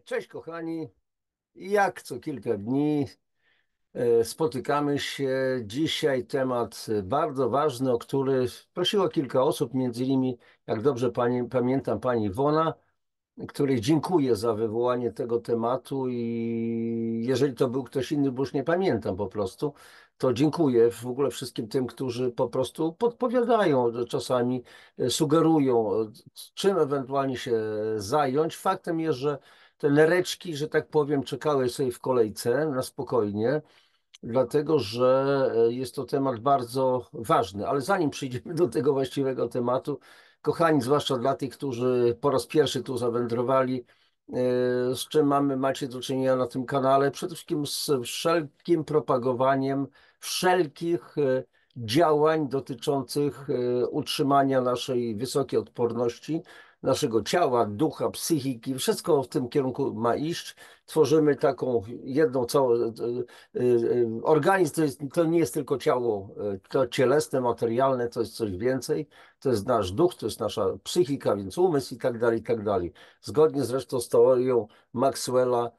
Cześć kochani, jak co kilka dni spotykamy się. Dzisiaj temat bardzo ważny, o który prosiło kilka osób, między innymi, jak dobrze pamiętam, pani Iwona, której dziękuję za wywołanie tego tematu i jeżeli to był ktoś inny, bo już nie pamiętam po prostu, to dziękuję w ogóle wszystkim tym, którzy po prostu podpowiadają, czasami sugerują, czym ewentualnie się zająć. Faktem jest, że te nereczki, że tak powiem, czekały sobie w kolejce na spokojnie, dlatego że jest to temat bardzo ważny. Ale zanim przejdziemy do tego właściwego tematu, kochani, zwłaszcza dla tych, którzy po raz pierwszy tu zawędrowali, z czym macie do czynienia na tym kanale, przede wszystkim z wszelkim propagowaniem wszelkich działań dotyczących utrzymania naszej wysokiej odporności, naszego ciała, ducha, psychiki, wszystko w tym kierunku ma iść. Tworzymy taką jedną całą. Organizm to nie jest tylko ciało, to cielesne, materialne, to jest coś więcej. To jest nasz duch, to jest nasza psychika, więc umysł i tak dalej, i tak dalej. Zgodnie zresztą z teorią Maxwella,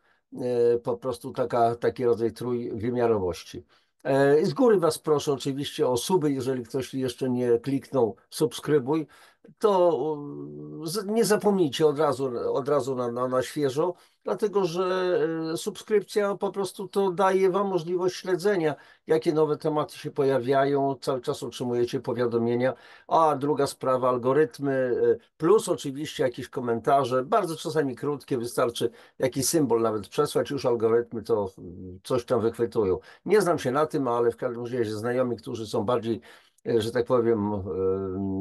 po prostu taki rodzaj trójwymiarowości. Z góry Was proszę oczywiście o suby, jeżeli ktoś jeszcze nie kliknął subskrybuj, to nie zapomnijcie od razu na świeżo, dlatego że subskrypcja po prostu to daje Wam możliwość śledzenia, jakie nowe tematy się pojawiają, cały czas otrzymujecie powiadomienia. A druga sprawa, algorytmy, plus oczywiście jakieś komentarze, bardzo czasami krótkie, wystarczy jakiś symbol nawet przesłać, już algorytmy to coś tam wychwytują. Nie znam się na tym, ale w każdym razie znajomi, którzy są bardziej, że tak powiem,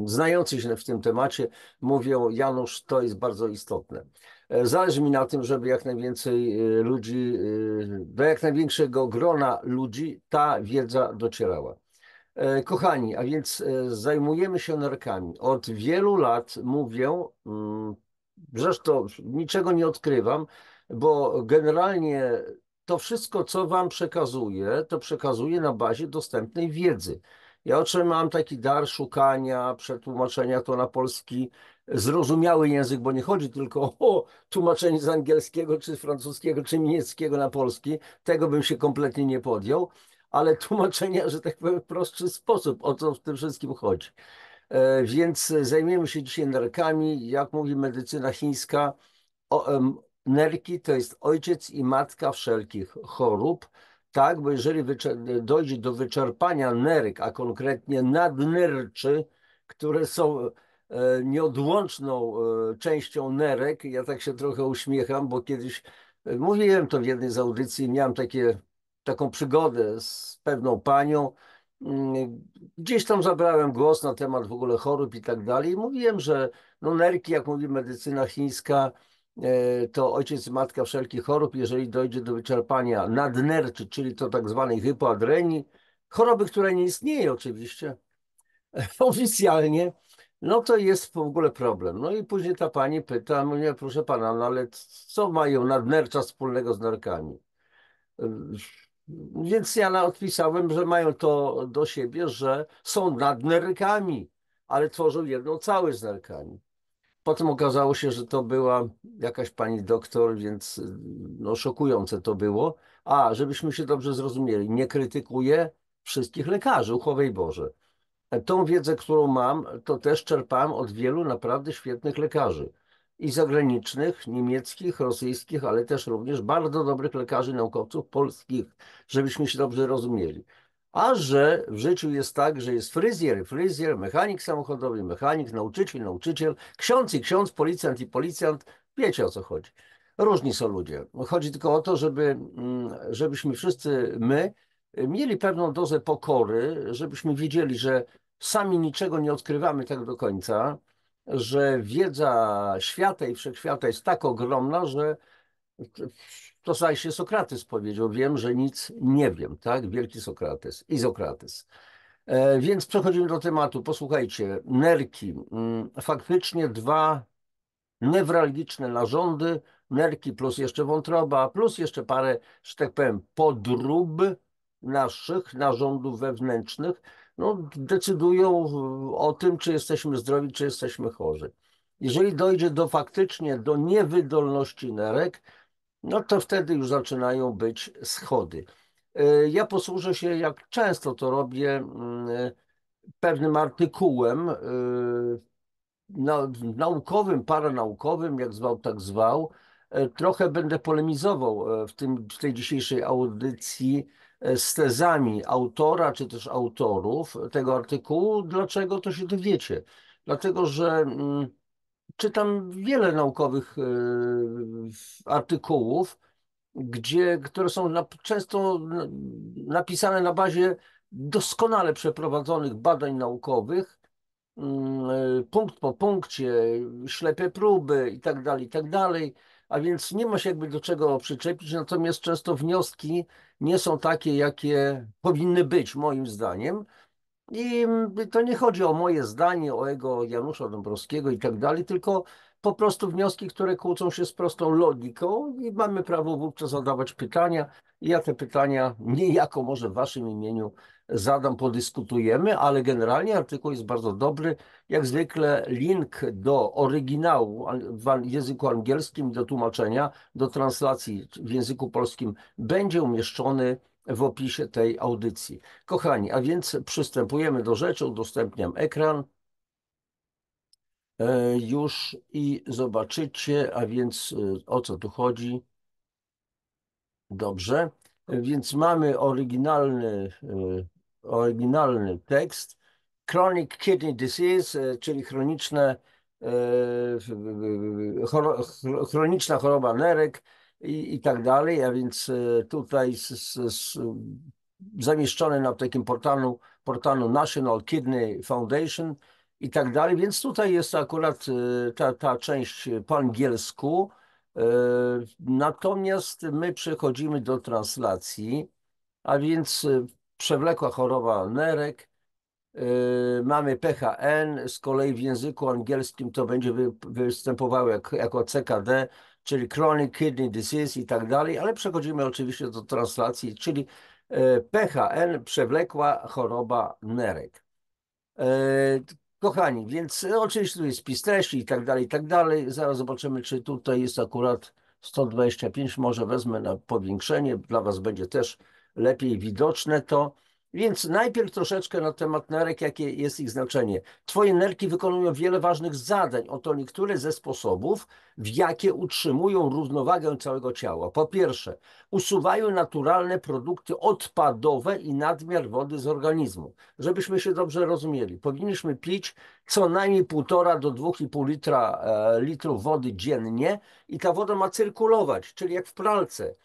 znający się w tym temacie, mówią: Janusz, to jest bardzo istotne. Zależy mi na tym, żeby jak najwięcej ludzi, do jak największego grona ludzi ta wiedza docierała. Kochani, a więc zajmujemy się nerkami. Od wielu lat mówię, zresztą niczego nie odkrywam, bo generalnie to wszystko, co Wam przekazuję, to przekazuję na bazie dostępnej wiedzy. Ja otrzymałem taki dar szukania, przetłumaczenia to na polski zrozumiały język, bo nie chodzi tylko o tłumaczenie z angielskiego, czy z francuskiego, czy niemieckiego na polski. Tego bym się kompletnie nie podjął, ale tłumaczenia, że tak powiem, w prostszy sposób, o co w tym wszystkim chodzi. Więc zajmiemy się dzisiaj nerkami. Jak mówi medycyna chińska, nerki to jest ojciec i matka wszelkich chorób. Tak, bo jeżeli dojdzie do wyczerpania nerek, a konkretnie nadnerczy, które są nieodłączną częścią nerek, ja tak się trochę uśmiecham, bo kiedyś mówiłem to w jednej z audycji, miałem taką przygodę z pewną panią. Gdzieś tam zabrałem głos na temat w ogóle chorób i tak dalej. I mówiłem, że no nerki, jak mówi medycyna chińska, to ojciec i matka wszelkich chorób. Jeżeli dojdzie do wyczerpania nadnerczy, czyli to tak zwanej hypoadrenii, choroby, która nie istnieje oczywiście oficjalnie, no to jest w ogóle problem. No i później ta pani pyta mnie: proszę pana, no ale co mają nadnercza wspólnego z nerkami? Więc ja odpisałem, że mają to do siebie, że są nad nerkami, ale tworzą jedną całość z nerkami. Potem okazało się, że to była jakaś pani doktor, więc no, szokujące to było. A, żebyśmy się dobrze zrozumieli, nie krytykuję wszystkich lekarzy, uchowaj Boże. Tą wiedzę, którą mam, to też czerpałem od wielu naprawdę świetnych lekarzy. I zagranicznych, niemieckich, rosyjskich, ale też również bardzo dobrych lekarzy, naukowców polskich, żebyśmy się dobrze rozumieli. A że w życiu jest tak, że jest fryzjer, mechanik samochodowy, mechanik, nauczyciel, ksiądz i ksiądz, policjant i policjant, wiecie o co chodzi. Różni są ludzie. Chodzi tylko o to, żebyśmy wszyscy my mieli pewną dozę pokory, żebyśmy wiedzieli, że sami niczego nie odkrywamy tak do końca, że wiedza świata i wszechświata jest tak ogromna, że to zdaje się Sokrates powiedział: wiem, że nic nie wiem, tak? Wielki Sokrates, Izokrates. Więc przechodzimy do tematu. Posłuchajcie, nerki. Faktycznie dwa newralgiczne narządy, nerki plus jeszcze wątroba, plus jeszcze parę, że tak powiem, podrób naszych narządów wewnętrznych, no, decydują o tym, czy jesteśmy zdrowi, czy jesteśmy chorzy. Jeżeli dojdzie faktycznie do niewydolności nerek, no to wtedy już zaczynają być schody. Ja posłużę się, jak często to robię, pewnym artykułem naukowym, paranaukowym, jak zwał, tak zwał. Trochę będę polemizował w tej dzisiejszej audycji z tezami autora, czy też autorów tego artykułu. Dlaczego, to się dowiecie. Dlatego, że czytam wiele naukowych artykułów, które są często napisane na bazie doskonale przeprowadzonych badań naukowych, punkt po punkcie, ślepe próby i tak dalej, i tak dalej. A więc nie ma się jakby do czego przyczepić, natomiast często wnioski nie są takie, jakie powinny być, moim zdaniem. I to nie chodzi o moje zdanie, o ego Janusza Dąbrowskiego i tak dalej, tylko po prostu wnioski, które kłócą się z prostą logiką i mamy prawo wówczas zadawać pytania. I ja te pytania niejako może w waszym imieniu zadam, podyskutujemy, ale generalnie artykuł jest bardzo dobry. Jak zwykle link do oryginału w języku angielskim, do tłumaczenia, do translacji w języku polskim będzie umieszczony w opisie tej audycji. Kochani, a więc przystępujemy do rzeczy, udostępniam ekran już i zobaczycie, a więc o co tu chodzi. Dobrze, więc mamy oryginalny tekst. Chronic Kidney Disease, czyli chroniczna choroba nerek i tak dalej, a więc tutaj zamieszczone na takim portalu National Kidney Foundation i tak dalej, więc tutaj jest akurat ta część po angielsku. Natomiast my przechodzimy do translacji, a więc przewlekła choroba nerek. Mamy PHN, z kolei w języku angielskim to będzie występowało jako CKD, czyli Chronic Kidney Disease i tak dalej, ale przechodzimy oczywiście do translacji, czyli PHN, przewlekła choroba nerek. Kochani, więc oczywiście tu jest spis treści i tak dalej, i tak dalej. Zaraz zobaczymy, czy tutaj jest akurat 125, może wezmę na powiększenie, dla Was będzie też lepiej widoczne to. Więc najpierw troszeczkę na temat nerek, jakie jest ich znaczenie. Twoje nerki wykonują wiele ważnych zadań. Oto niektóre ze sposobów, w jakie utrzymują równowagę całego ciała. Po pierwsze, usuwają naturalne produkty odpadowe i nadmiar wody z organizmu. Żebyśmy się dobrze rozumieli, powinniśmy pić co najmniej 1,5 do 2,5 litrów wody dziennie i ta woda ma cyrkulować, czyli jak w pralce.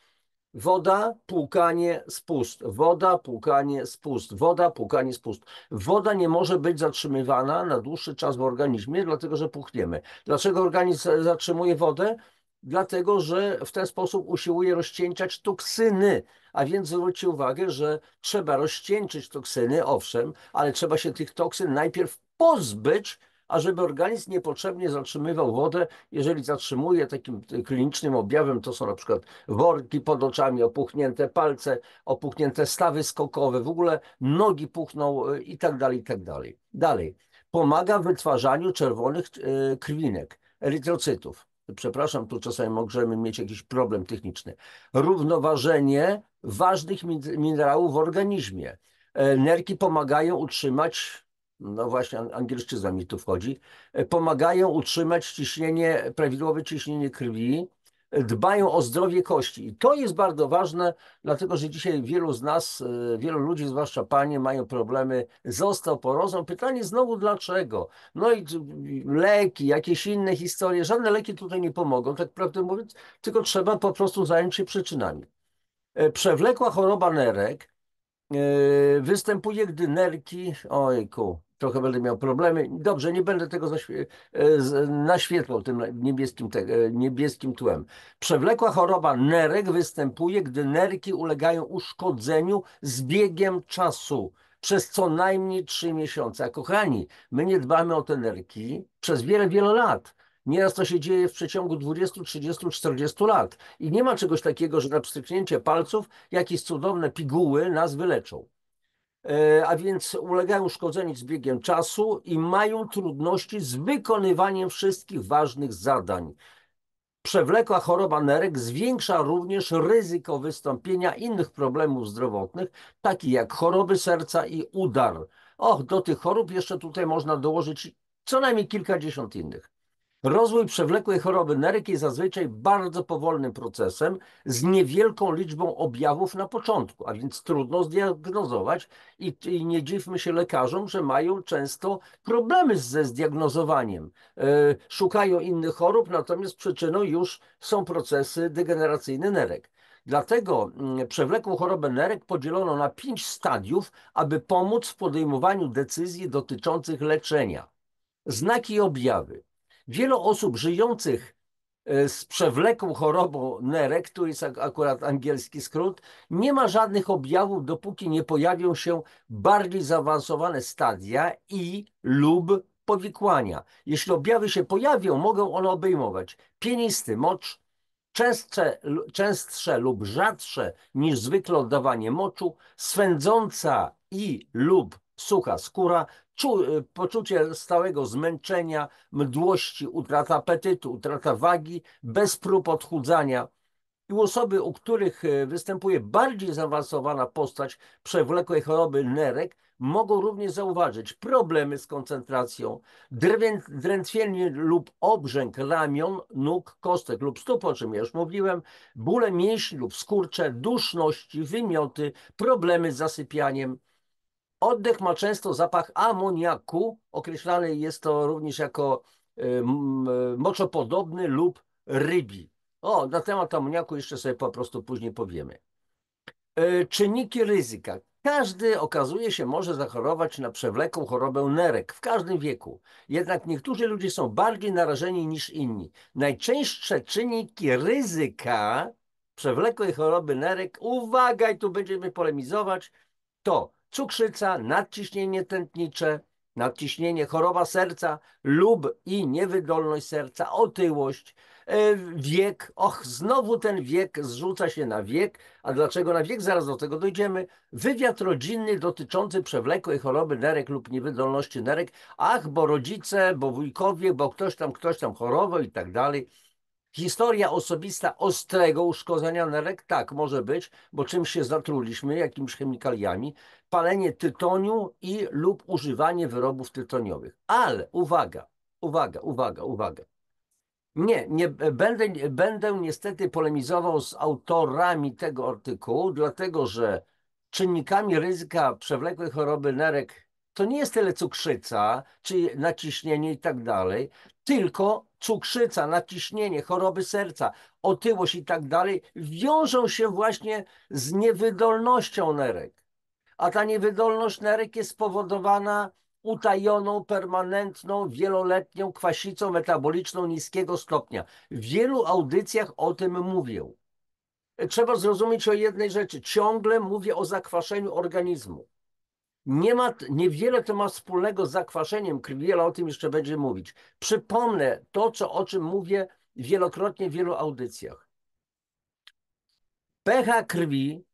Woda, płukanie, spust. Woda, płukanie, spust. Woda, płukanie, spust. Woda nie może być zatrzymywana na dłuższy czas w organizmie, dlatego że puchniemy. Dlaczego organizm zatrzymuje wodę? Dlatego, że w ten sposób usiłuje rozcieńczać toksyny. A więc zwróćcie uwagę, że trzeba rozcieńczyć toksyny, owszem, ale trzeba się tych toksyn najpierw pozbyć, ażeby organizm niepotrzebnie zatrzymywał wodę. Jeżeli zatrzymuje, takim klinicznym objawem to są na przykład worki pod oczami, opuchnięte palce, opuchnięte stawy skokowe, w ogóle nogi puchną i tak dalej, i tak dalej. Dalej. Pomaga w wytwarzaniu czerwonych krwinek, erytrocytów. Przepraszam, tu czasami możemy mieć jakiś problem techniczny. Równoważenie ważnych minerałów w organizmie. Nerki pomagają utrzymać, no właśnie, angielszczyzna mi tu wchodzi, pomagają utrzymać ciśnienie, prawidłowe ciśnienie krwi, dbają o zdrowie kości. I to jest bardzo ważne, dlatego że dzisiaj wielu z nas, wielu ludzi, zwłaszcza panie, mają problemy z osteoporozą. Pytanie znowu dlaczego? No i leki, jakieś inne historie, żadne leki tutaj nie pomogą, tak prawdę mówiąc, tylko trzeba po prostu zająć się przyczynami. Przewlekła choroba nerek występuje, gdy nerki, ojku, trochę będę miał problemy. Dobrze, nie będę tego naświetlał tym niebieskim tłem. Przewlekła choroba nerek występuje, gdy nerki ulegają uszkodzeniu z biegiem czasu przez co najmniej 3 miesiące. A kochani, my nie dbamy o te nerki przez wiele, wiele lat. Nieraz to się dzieje w przeciągu 20, 30, 40 lat. I nie ma czegoś takiego, że na pstryknięcie palców jakieś cudowne piguły nas wyleczą. a więc ulegają uszkodzeniu z biegiem czasu i mają trudności z wykonywaniem wszystkich ważnych zadań. Przewlekła choroba nerek zwiększa również ryzyko wystąpienia innych problemów zdrowotnych, takich jak choroby serca i udar. Och, do tych chorób jeszcze tutaj można dołożyć co najmniej kilkadziesiąt innych. Rozwój przewlekłej choroby nerek jest zazwyczaj bardzo powolnym procesem z niewielką liczbą objawów na początku, a więc trudno zdiagnozować i nie dziwmy się lekarzom, że mają często problemy ze zdiagnozowaniem. Szukają innych chorób, natomiast przyczyną już są procesy degeneracyjne nerek. Dlatego przewlekłą chorobę nerek podzielono na 5 stadiów, aby pomóc w podejmowaniu decyzji dotyczących leczenia. Znaki i objawy. Wielu osób żyjących z przewlekłą chorobą nerek, tu jest akurat angielski skrót, nie ma żadnych objawów, dopóki nie pojawią się bardziej zaawansowane stadia i lub powikłania. Jeśli objawy się pojawią, mogą one obejmować pienisty mocz, częstsze lub rzadsze niż zwykle oddawanie moczu, swędząca i lub sucha skóra, poczucie stałego zmęczenia, mdłości, utrata apetytu, utrata wagi, bez prób odchudzania. I osoby, u których występuje bardziej zaawansowana postać przewlekłej choroby nerek, mogą również zauważyć problemy z koncentracją, drętwienie lub obrzęk ramion, nóg, kostek lub stóp, o czym ja już mówiłem, bóle mięśni lub skurcze, duszności, wymioty, problemy z zasypianiem. Oddech ma często zapach amoniaku, określany jest to również jako moczopodobny lub rybi. O, na temat amoniaku jeszcze sobie po prostu później powiemy. Czynniki ryzyka. Każdy okazuje się może zachorować na przewlekłą chorobę nerek w każdym wieku. Jednak niektórzy ludzie są bardziej narażeni niż inni. Najczęstsze czynniki ryzyka przewlekłej choroby nerek, uwaga, i tu będziemy polemizować, to cukrzyca, nadciśnienie tętnicze, nadciśnienie, choroba serca lub i niewydolność serca, otyłość, wiek. Och, znowu ten wiek zrzuca się na wiek. A dlaczego na wiek? Zaraz do tego dojdziemy. Wywiad rodzinny dotyczący przewlekłej choroby nerek lub niewydolności nerek. Ach, bo rodzice, bo wujkowie, bo ktoś tam chorował i tak dalej. Historia osobista ostrego uszkodzenia nerek? Tak, może być, bo czymś się zatruliśmy, jakimiś chemikaliami, palenie tytoniu i lub używanie wyrobów tytoniowych. Ale uwaga, uwaga, uwaga, uwaga. Nie będę niestety polemizował z autorami tego artykułu, dlatego że czynnikami ryzyka przewlekłej choroby nerek to nie jest tyle cukrzyca, czy naciśnienie i tak dalej, tylko cukrzyca, naciśnienie, choroby serca, otyłość i tak dalej wiążą się właśnie z niewydolnością nerek. A ta niewydolność nerek jest spowodowana utajoną, permanentną, wieloletnią kwasicą metaboliczną niskiego stopnia. W wielu audycjach o tym mówię. Trzeba zrozumieć o jednej rzeczy. Ciągle mówię o zakwaszeniu organizmu. Niewiele to ma wspólnego z zakwaszeniem krwi, ale o tym jeszcze będzie mówić. Przypomnę to, o czym mówię wielokrotnie w wielu audycjach. pH krwi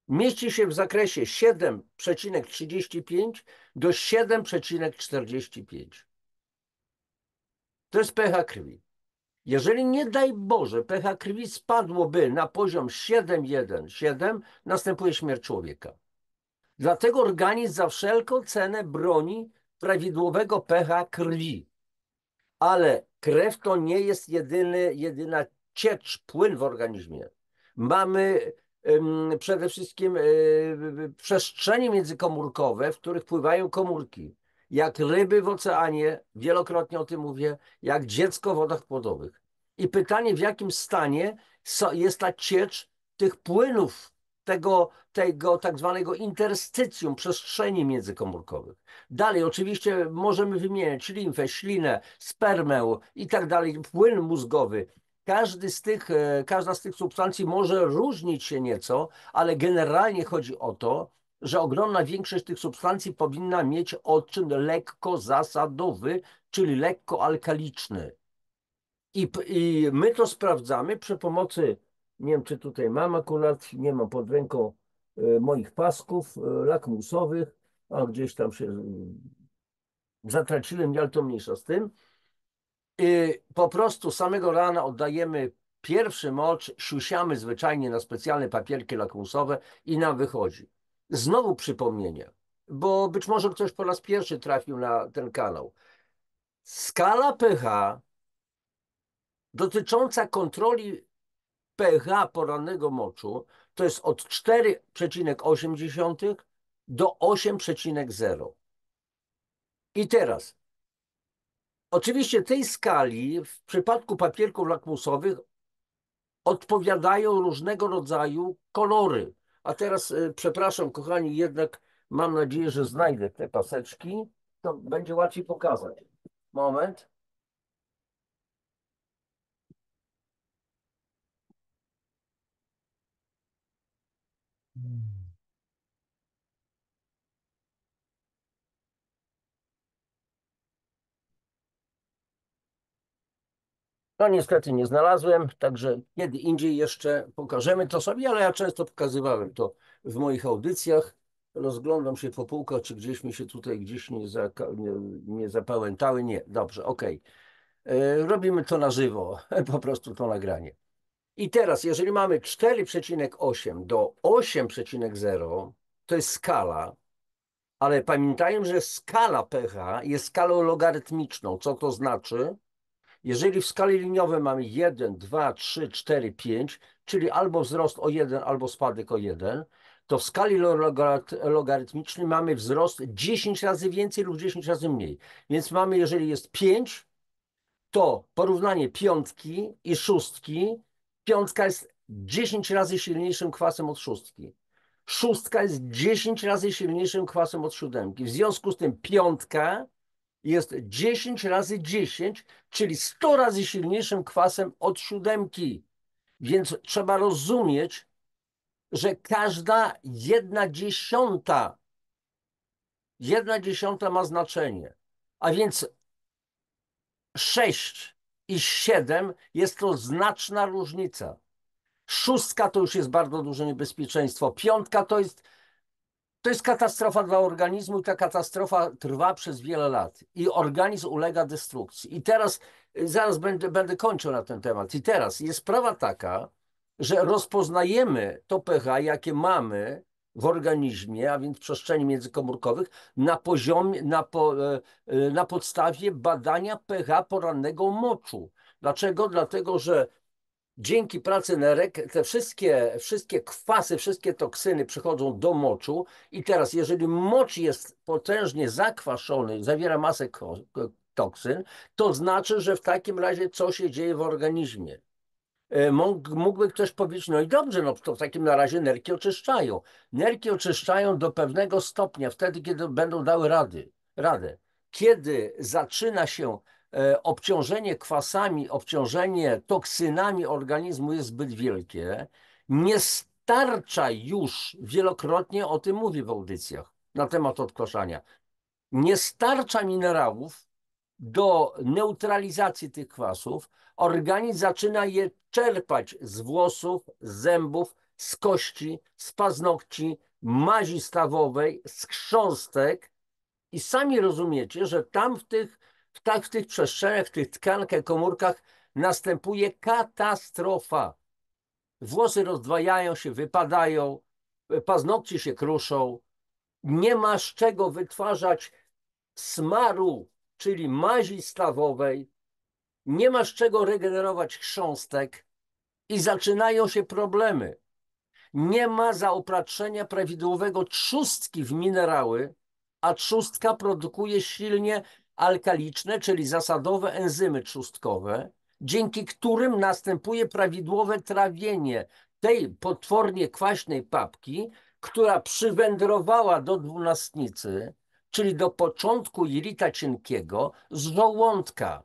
mieści się w zakresie 7,35 do 7,45. To jest pH krwi. Jeżeli nie daj Boże pH krwi spadłoby na poziom 7,1, następuje śmierć człowieka. Dlatego organizm za wszelką cenę broni prawidłowego pH krwi. Ale krew to nie jest jedyna ciecz, płyn w organizmie. Mamy przede wszystkim przestrzenie międzykomórkowe, w których pływają komórki. Jak ryby w oceanie, wielokrotnie o tym mówię, jak dziecko w wodach płodowych. I pytanie, w jakim stanie jest ta ciecz tych płynów, tego tak zwanego interstycjum, przestrzeni międzykomórkowych. Dalej, oczywiście możemy wymieniać limfę, ślinę, spermę i tak dalej, płyn mózgowy. Każda z tych substancji może różnić się nieco, ale generalnie chodzi o to, że ogromna większość tych substancji powinna mieć odczyn lekko zasadowy, czyli lekko alkaliczny. I my to sprawdzamy przy pomocy, nie wiem czy tutaj mam akurat, nie mam pod ręką moich pasków lakmusowych. A gdzieś tam się zatraciłem, ale to mniejsza z tym. Po prostu samego rana oddajemy pierwszy mocz, siusiamy zwyczajnie na specjalne papierki lakmusowe i nam wychodzi. Znowu przypomnienie, bo być może ktoś po raz pierwszy trafił na ten kanał. Skala pH dotycząca kontroli pH porannego moczu to jest od 4,8 do 8,0. I teraz, oczywiście tej skali w przypadku papierków lakmusowych odpowiadają różnego rodzaju kolory. A teraz, przepraszam, kochani, jednak mam nadzieję, że znajdę te paseczki. To będzie łatwiej pokazać. Moment. No niestety nie znalazłem, także kiedy indziej jeszcze pokażemy to sobie, ale ja często pokazywałem to w moich audycjach. Rozglądam się po półkach, czy gdzieś mi się tutaj gdzieś nie zapałętały. Nie, dobrze, okej. Robimy to na żywo, po prostu to nagranie. I teraz, jeżeli mamy 4,8 do 8,0, to jest skala, ale pamiętajmy, że skala pH jest skalą logarytmiczną. Co to znaczy? Jeżeli w skali liniowej mamy 1, 2, 3, 4, 5, czyli albo wzrost o 1, albo spadek o 1, to w skali logarytmicznej mamy wzrost 10 razy więcej lub 10 razy mniej. Więc mamy, jeżeli jest 5, to porównanie piątki i szóstki. Piątka jest 10 razy silniejszym kwasem od szóstki. Szóstka jest 10 razy silniejszym kwasem od siódemki. W związku z tym piątka jest 10 razy 10, czyli 100 razy silniejszym kwasem od siódemki. Więc trzeba rozumieć, że każda jedna dziesiąta ma znaczenie. A więc 6 i 7 jest to znaczna różnica. Szóstka to już jest bardzo duże niebezpieczeństwo. Piątka to jest katastrofa dla organizmu i ta katastrofa trwa przez wiele lat i organizm ulega destrukcji. I teraz, zaraz będę kończył na ten temat. I teraz jest sprawa taka, że rozpoznajemy to pH, jakie mamy w organizmie, a więc w przestrzeni międzykomórkowych, na poziomie, na podstawie badania pH porannego moczu. Dlaczego? Dlatego, że dzięki pracy nerek te wszystkie kwasy, wszystkie toksyny przychodzą do moczu i teraz jeżeli mocz jest potężnie zakwaszony, zawiera masę toksyn, to znaczy, że w takim razie co się dzieje w organizmie. Mógłby ktoś powiedzieć, no i dobrze, no to w takim razie nerki oczyszczają. Nerki oczyszczają do pewnego stopnia, wtedy, kiedy będą dały radę. Kiedy zaczyna się obciążenie kwasami, obciążenie toksynami organizmu jest zbyt wielkie, nie starcza już, wielokrotnie o tym mówię w audycjach na temat odkwaszania, nie starcza minerałów do neutralizacji tych kwasów, organizm zaczyna je czerpać z włosów, z zębów, z kości, z paznokci, mazi stawowej, z chrząstek i sami rozumiecie, że tam w tych przestrzeniach, w tych tkankach, komórkach następuje katastrofa. Włosy rozdwajają się, wypadają, paznokcie się kruszą, nie ma z czego wytwarzać smaru, czyli mazi stawowej, nie ma z czego regenerować chrząstek i zaczynają się problemy. Nie ma zaopatrzenia prawidłowego trzustki w minerały, a trzustka produkuje silnie alkaliczne, czyli zasadowe enzymy trzustkowe, dzięki którym następuje prawidłowe trawienie tej potwornie kwaśnej papki, która przywędrowała do dwunastnicy, czyli do początku jelita cienkiego z żołądka.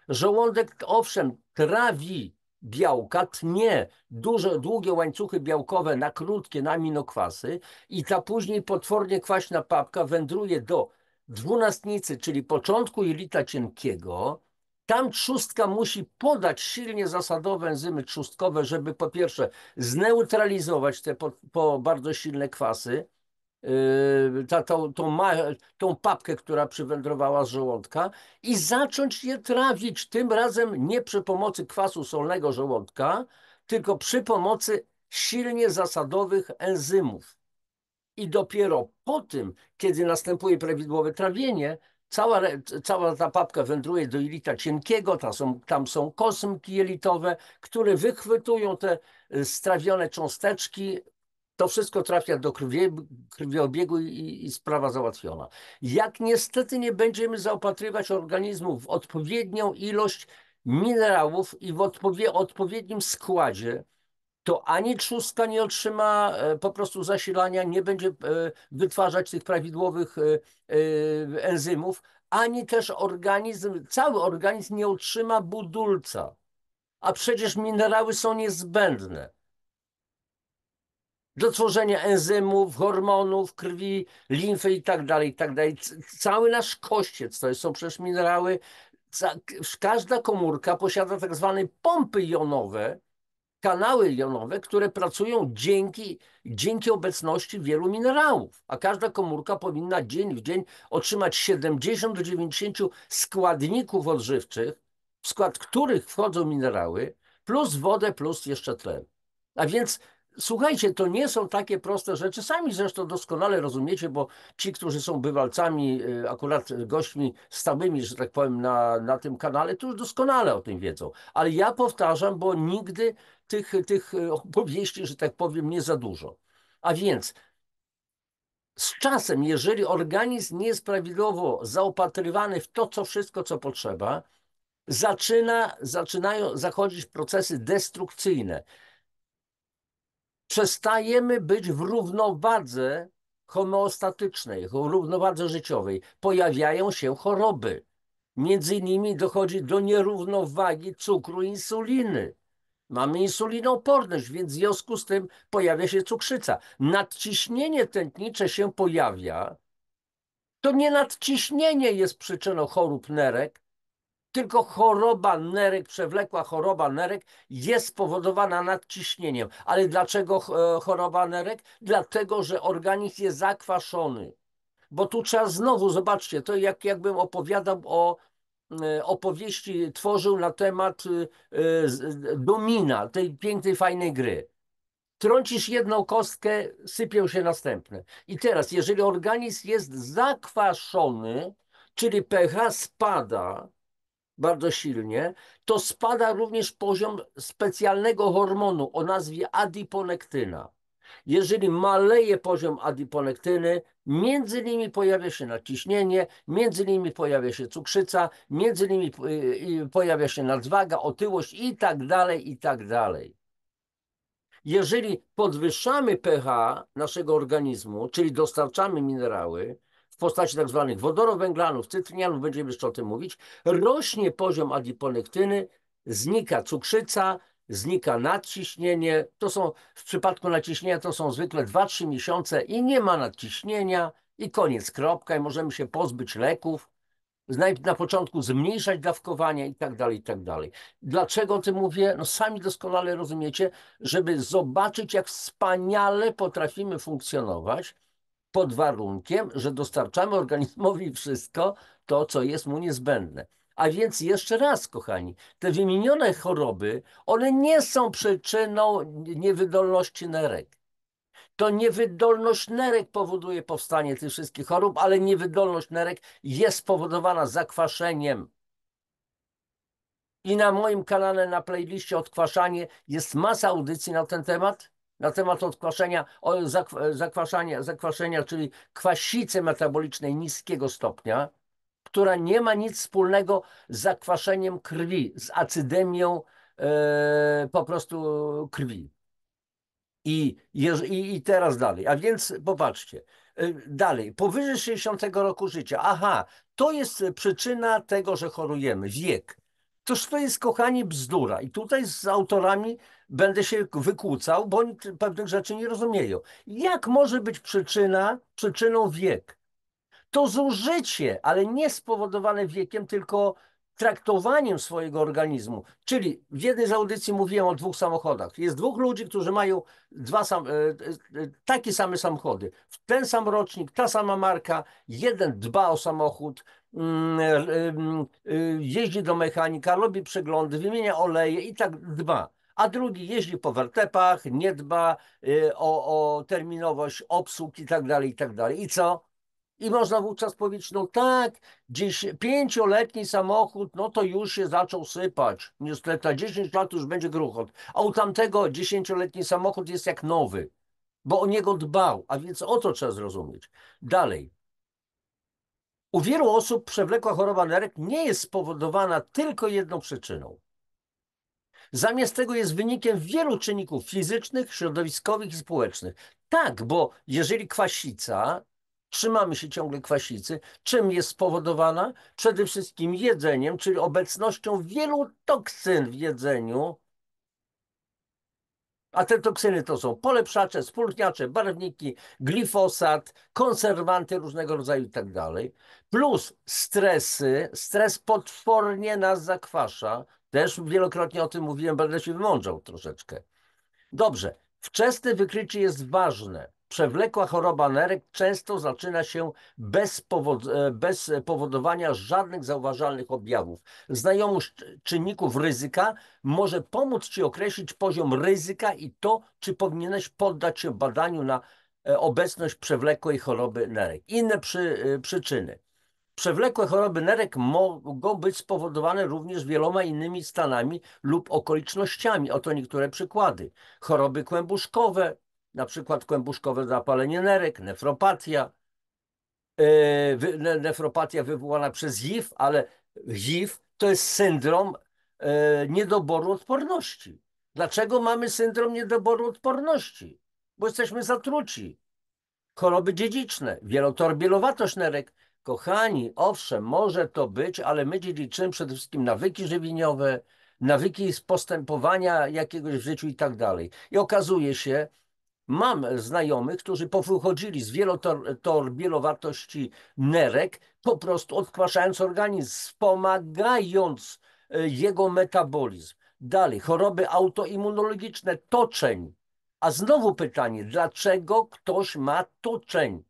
Żołądek, owszem, trawi białka, tnie duże, długie łańcuchy białkowe na krótkie, na aminokwasy i ta później potwornie kwaśna papka wędruje do dwunastnicy, czyli początku jelita cienkiego, Tam trzustka musi podać silnie zasadowe enzymy trzustkowe, żeby po pierwsze zneutralizować te bardzo silne kwasy, tą papkę, która przywędrowała z żołądka i zacząć je trawić. Tym razem nie przy pomocy kwasu solnego żołądka, tylko przy pomocy silnie zasadowych enzymów. I dopiero po tym, kiedy następuje prawidłowe trawienie, cała ta papka wędruje do jelita cienkiego, tam są kosmki jelitowe, które wychwytują te strawione cząsteczki. To wszystko trafia do krwiobiegu i sprawa załatwiona. Jak niestety nie będziemy zaopatrywać organizmu w odpowiednią ilość minerałów i w odpowiednim składzie, to ani trzustka nie otrzyma po prostu zasilania, nie będzie wytwarzać tych prawidłowych enzymów, ani też cały organizm nie otrzyma budulca. A przecież minerały są niezbędne do tworzenia enzymów, hormonów, krwi, limfy i tak dalej, i tak dalej. Cały nasz kościec to są przecież minerały. Każda komórka posiada tak zwane pompy jonowe, kanały jonowe, które pracują dzięki obecności wielu minerałów, a każda komórka powinna dzień w dzień otrzymać 70 do 90 składników odżywczych, w skład których wchodzą minerały, plus wodę, plus jeszcze tlen. A więc słuchajcie, to nie są takie proste rzeczy. Sami zresztą doskonale rozumiecie, bo ci, którzy są bywalcami, akurat gośćmi stałymi, że tak powiem, na tym kanale, to już doskonale o tym wiedzą. Ale ja powtarzam, bo nigdy tych opowieści, że tak powiem, nie za dużo. A więc z czasem, jeżeli organizm nie jest prawidłowo zaopatrywany w to wszystko, co potrzeba, zaczynają zachodzić procesy destrukcyjne. Przestajemy być w równowadze homeostatycznej, w równowadze życiowej. Pojawiają się choroby. Między innymi dochodzi do nierównowagi cukru i insuliny. Mamy insulinooporność, więc w związku z tym pojawia się cukrzyca. Nadciśnienie tętnicze się pojawia. To nie nadciśnienie jest przyczyną chorób nerek, tylko choroba nerek, przewlekła choroba nerek jest spowodowana nadciśnieniem. Ale dlaczego choroba nerek? Dlatego, że organizm jest zakwaszony. Bo tu trzeba znowu, zobaczcie, to jakbym opowiadał o opowieści, tworzył na temat domina, tej pięknej, fajnej gry. Trącisz jedną kostkę, sypią się następne. I teraz, jeżeli organizm jest zakwaszony, czyli pH spada bardzo silnie, to spada również poziom specjalnego hormonu o nazwie adiponektyna. Jeżeli maleje poziom adiponektyny, między nimi pojawia się nadciśnienie, między nimi pojawia się cukrzyca, między nimi pojawia się nadwaga, otyłość i tak dalej, i tak dalej. Jeżeli podwyższamy pH naszego organizmu, czyli dostarczamy minerały w postaci tak zwanych wodorowęglanów, cytrynianów, będziemy jeszcze o tym mówić, rośnie poziom adiponektyny, znika cukrzyca, znika nadciśnienie. To są, w przypadku nadciśnienia to są zwykle 2-3 miesiące i nie ma nadciśnienia i koniec, kropka, i możemy się pozbyć leków, na początku zmniejszać dawkowania i tak dalej, i tak dalej. Dlaczego o tym mówię? No sami doskonale rozumiecie, żeby zobaczyć, jak wspaniale potrafimy funkcjonować pod warunkiem, że dostarczamy organizmowi wszystko to, co jest mu niezbędne. A więc jeszcze raz, kochani, te wymienione choroby, one nie są przyczyną niewydolności nerek. To niewydolność nerek powoduje powstanie tych wszystkich chorób, ale niewydolność nerek jest spowodowana zakwaszeniem. I na moim kanale, na playliście Odkwaszanie jest masa audycji na temat odkwaszenia, zakwaszenia, czyli kwasicy metabolicznej niskiego stopnia, która nie ma nic wspólnego z zakwaszeniem krwi, z acydemią po prostu krwi. I teraz dalej. A więc popatrzcie. Dalej. Powyżej 60 roku życia. Aha, to jest przyczyna tego, że chorujemy. Wiek. Toż to jest, kochani, bzdura. I tutaj z autorami będę się wykłócał, bo oni pewnych rzeczy nie rozumieją. Jak może być przyczyną wiek? To zużycie, ale nie spowodowane wiekiem, tylko traktowaniem swojego organizmu. Czyli w jednej z audycji mówiłem o 2 samochodach. Jest 2 ludzi, którzy mają takie same samochody. Ten sam rocznik, ta sama marka. Jeden dba o samochód, jeździ do mechanika, robi przeglądy, wymienia oleje i tak dba. A drugi jeździ po wertepach, nie dba o terminowość obsług i tak dalej, i tak dalej. I co? I można wówczas powiedzieć, no tak, 5-letni samochód, no to już się zaczął sypać. Niestety, 10 lat już będzie gruchot. A u tamtego 10-letni samochód jest jak nowy, bo o niego dbał. A więc o to trzeba zrozumieć. Dalej. U wielu osób przewlekła choroba nerek nie jest spowodowana tylko jedną przyczyną. Zamiast tego jest wynikiem wielu czynników fizycznych, środowiskowych i społecznych. Tak, bo jeżeli kwasica, trzymamy się ciągle kwasicy, czym jest spowodowana? Przede wszystkim jedzeniem, czyli obecnością wielu toksyn w jedzeniu. A te toksyny to są polepszacze, spulchniacze, barwniki, glifosat, konserwanty różnego rodzaju i tak dalej. Plus stresy. Stres potwornie nas zakwasza. Też wielokrotnie o tym mówiłem, będę się wymądrzał troszeczkę. Dobrze, wczesne wykrycie jest ważne. Przewlekła choroba nerek często zaczyna się bez powodowania żadnych zauważalnych objawów. Znajomość czynników ryzyka może pomóc Ci określić poziom ryzyka i to, czy powinieneś poddać się badaniu na obecność przewlekłej choroby nerek. Inne przyczyny. Przewlekłe choroby nerek mogą być spowodowane również wieloma innymi stanami lub okolicznościami. Oto niektóre przykłady. Choroby kłębuszkowe, na przykład kłębuszkowe zapalenie nerek, nefropatia, nefropatia wywołana przez HIV, ale HIV to jest syndrom niedoboru odporności. Dlaczego mamy syndrom niedoboru odporności? Bo jesteśmy zatruci. Choroby dziedziczne, wielotorbielowatość nerek. Kochani, owszem, może to być, ale my dziedziczymy przede wszystkim nawyki żywieniowe, nawyki z postępowania jakiegoś w życiu i tak dalej. I okazuje się, mam znajomych, którzy powychodzili z wielotorbielowatości nerek, po prostu odkwaszając organizm, wspomagając jego metabolizm. Dalej, choroby autoimmunologiczne, toczeń. A znowu pytanie, dlaczego ktoś ma toczeń?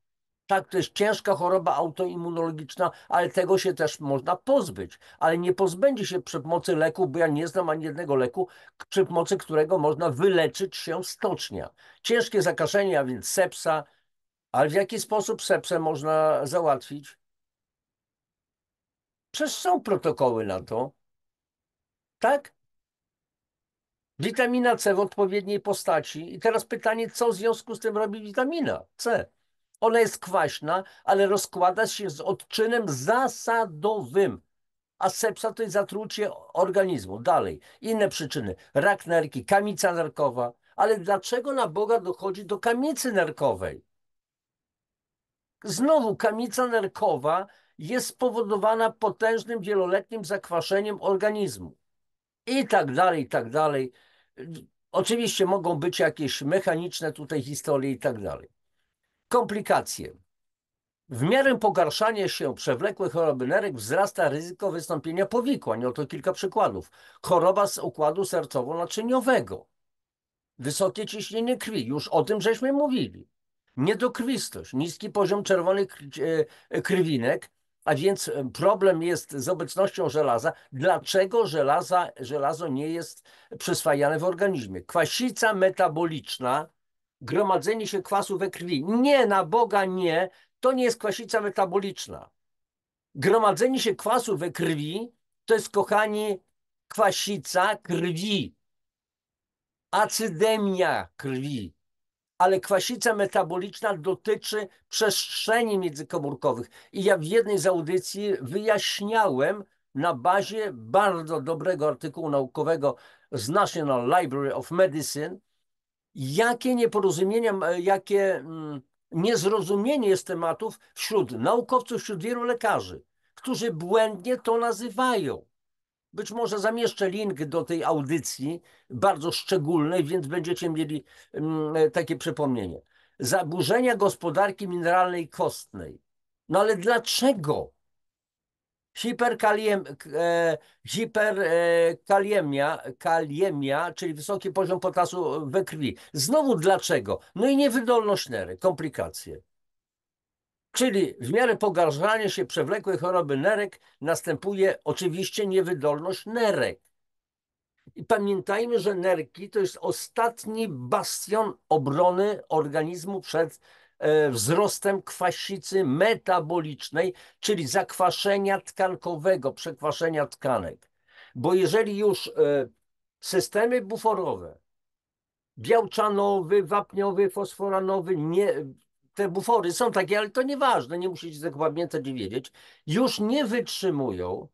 Tak, to jest ciężka choroba autoimmunologiczna, ale tego się też można pozbyć. Ale nie pozbędzie się przy pomocy leku, bo ja nie znam ani jednego leku, przy pomocy którego można wyleczyć się z tocznia. Ciężkie zakażenie, a więc sepsa. Ale w jaki sposób sepsę można załatwić? Przecież są protokoły na to. Tak? Witamina C w odpowiedniej postaci. I teraz pytanie, co w związku z tym robi witamina C? Ona jest kwaśna, ale rozkłada się z odczynem zasadowym. A sepsa to jest zatrucie organizmu. Dalej, inne przyczyny. Rak nerki, kamica nerkowa. Ale dlaczego na Boga dochodzi do kamicy nerkowej? Znowu kamica nerkowa jest spowodowana potężnym, wieloletnim zakwaszeniem organizmu. I tak dalej, i tak dalej. Oczywiście mogą być jakieś mechaniczne tutaj historie i tak dalej. Komplikacje. W miarę pogarszania się przewlekłej choroby nerek wzrasta ryzyko wystąpienia powikłań. Oto kilka przykładów. Choroba z układu sercowo-naczyniowego. Wysokie ciśnienie krwi. Już o tym żeśmy mówili. Niedokrwistość, niski poziom czerwonych krwinek, a więc problem jest z obecnością żelaza. Dlaczego żelazo nie jest przyswajane w organizmie? Kwasica metaboliczna, gromadzenie się kwasu we krwi. Nie, na Boga nie, to nie jest kwasica metaboliczna. Gromadzenie się kwasu we krwi to jest, kochani, kwasica krwi, acydemia krwi. Ale kwasica metaboliczna dotyczy przestrzeni międzykomórkowych. I ja w jednej z audycji wyjaśniałem na bazie bardzo dobrego artykułu naukowego z National Library of Medicine, jakie nieporozumienia, jakie niezrozumienie jest tematów wśród naukowców, wśród wielu lekarzy, którzy błędnie to nazywają. Być może zamieszczę link do tej audycji, bardzo szczególnej, więc będziecie mieli takie przypomnienie. Zaburzenia gospodarki mineralnej kostnej. No ale dlaczego? Hiperkaliemia, czyli wysoki poziom potasu we krwi. Znowu dlaczego? No i niewydolność nerek, komplikacje. Czyli w miarę pogarszania się przewlekłej choroby nerek następuje oczywiście niewydolność nerek. I pamiętajmy, że nerki to jest ostatni bastion obrony organizmu przed wzrostem kwasicy metabolicznej, czyli zakwaszenia tkankowego, przekwaszenia tkanek. Bo jeżeli już systemy buforowe, białczanowy, wapniowy, fosforanowy, nie, te bufory są takie, ale to nieważne, nie musicie tego pamiętać i wiedzieć, już nie wytrzymują,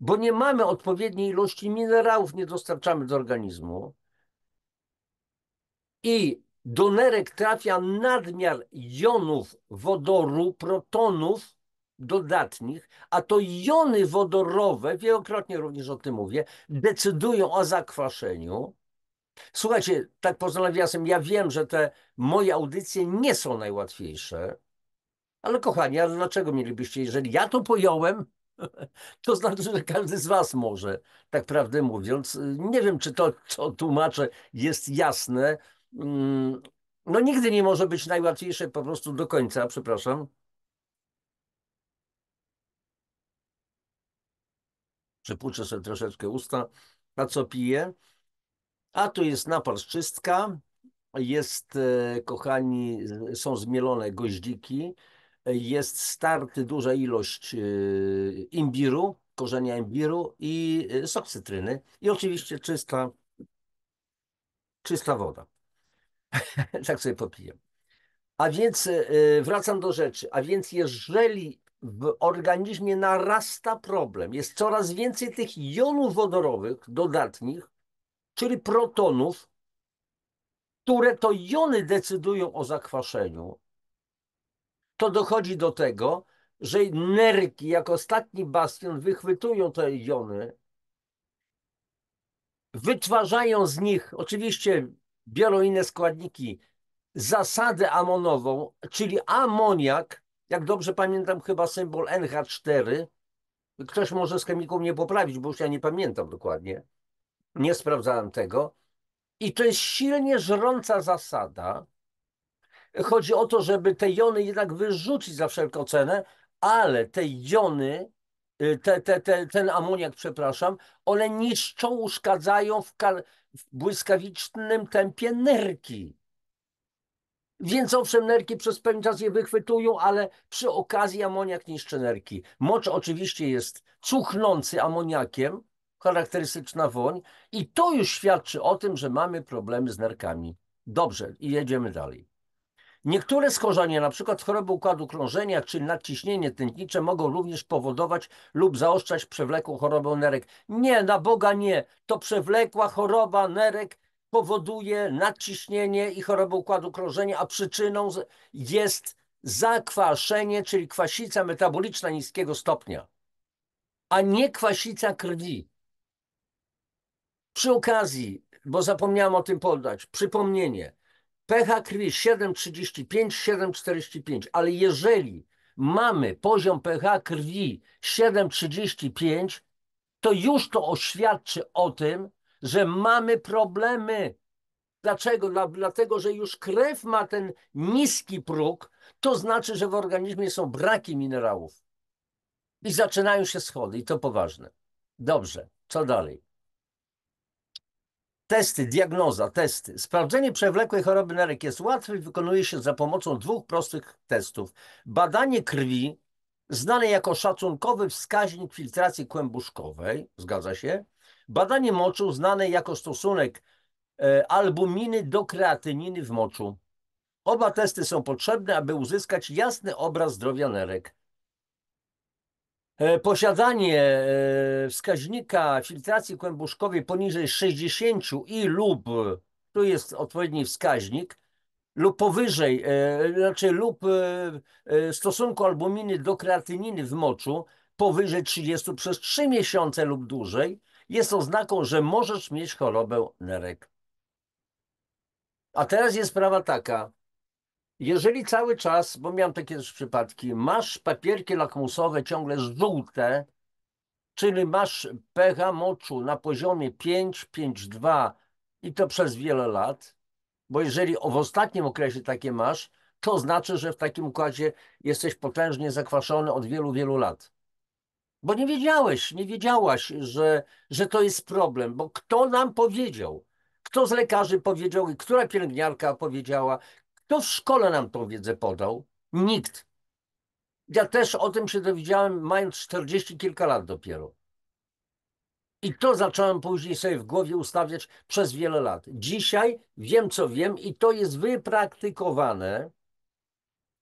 bo nie mamy odpowiedniej ilości minerałów, nie dostarczamy do organizmu i do nerek trafia nadmiar jonów wodoru, protonów dodatnich, a to jony wodorowe, wielokrotnie również o tym mówię, decydują o zakwaszeniu. Słuchajcie, tak poza nawiasem, ja wiem, że te moje audycje nie są najłatwiejsze, ale kochani, ale dlaczego mielibyście, jeżeli ja to pojąłem, to znaczy, że każdy z was może, tak prawdę mówiąc. Nie wiem, czy to, co tłumaczę, jest jasne. No nigdy nie może być najłatwiejsze po prostu do końca, przepraszam. Przepuczę sobie troszeczkę usta. A co piję? A tu jest naparszczystka. Jest, kochani, są zmielone goździki. Jest starty duża ilość imbiru, korzenia imbiru i sok cytryny. I oczywiście czysta woda. Tak sobie popiję. A więc wracam do rzeczy. A więc jeżeli w organizmie narasta problem, jest coraz więcej tych jonów wodorowych dodatnich, czyli protonów, które to jony decydują o zakwaszeniu, to dochodzi do tego, że nerki jako ostatni bastion wychwytują te jony, wytwarzają z nich, oczywiście biorą inne składniki, zasadę amonową, czyli amoniak, jak dobrze pamiętam, chyba symbol NH4. Ktoś może z chemiką mnie poprawić, bo już ja nie pamiętam dokładnie. Nie sprawdzałem tego. I to jest silnie żrąca zasada. Chodzi o to, żeby te jony jednak wyrzucić za wszelką cenę, ale te jony, ten amoniak, przepraszam, one niszczą, uszkadzają w błyskawicznym tempie nerki. Więc owszem, nerki przez pewien czas je wychwytują, ale przy okazji amoniak niszczy nerki. Mocz oczywiście jest cuchnący amoniakiem, charakterystyczna woń, i to już świadczy o tym, że mamy problemy z nerkami. Dobrze, i jedziemy dalej. Niektóre schorzenia, na przykład choroby układu krążenia czy nadciśnienie tętnicze, mogą również powodować lub zaostrzać przewlekłą chorobę nerek. Nie, na Boga nie. To przewlekła choroba nerek powoduje nadciśnienie i chorobę układu krążenia, a przyczyną jest zakwaszenie, czyli kwasica metaboliczna niskiego stopnia, a nie kwasica krwi. Przy okazji, bo zapomniałem o tym podać, przypomnienie. pH krwi 7,35, 7,45, ale jeżeli mamy poziom pH krwi 7,35, to już to oświadczy o tym, że mamy problemy. Dlaczego? Dlatego, że już krew ma ten niski próg, to znaczy, że w organizmie są braki minerałów i zaczynają się schody i to poważne. Dobrze, co dalej? Testy, diagnoza, testy. Sprawdzenie przewlekłej choroby nerek jest łatwe i wykonuje się za pomocą dwóch prostych testów. Badanie krwi, znane jako szacunkowy wskaźnik filtracji kłębuszkowej, zgadza się. Badanie moczu, znane jako stosunek albuminy do kreatyniny w moczu. Oba testy są potrzebne, aby uzyskać jasny obraz zdrowia nerek. Posiadanie wskaźnika filtracji kłębuszkowej poniżej 60 i lub, tu jest odpowiedni wskaźnik, lub powyżej, lub stosunku albuminy do kreatyniny w moczu powyżej 30 przez 3 miesiące lub dłużej, jest oznaką, że możesz mieć chorobę nerek. A teraz jest sprawa taka. Jeżeli cały czas, bo miałem takie też przypadki, masz papierki lakmusowe ciągle żółte, czyli masz pH moczu na poziomie 5, 5,2 i to przez wiele lat, bo jeżeli w ostatnim okresie takie masz, to znaczy, że w takim układzie jesteś potężnie zakwaszony od wielu, wielu lat. Bo nie wiedziałeś, nie wiedziałaś, że to jest problem, bo kto nam powiedział? Kto z lekarzy powiedział i która pielęgniarka powiedziała? Kto w szkole nam tą wiedzę podał? Nikt. Ja też o tym się dowiedziałem, mając 40 kilka lat dopiero. I to zacząłem później sobie w głowie ustawiać przez wiele lat. Dzisiaj wiem, co wiem, i to jest wypraktykowane,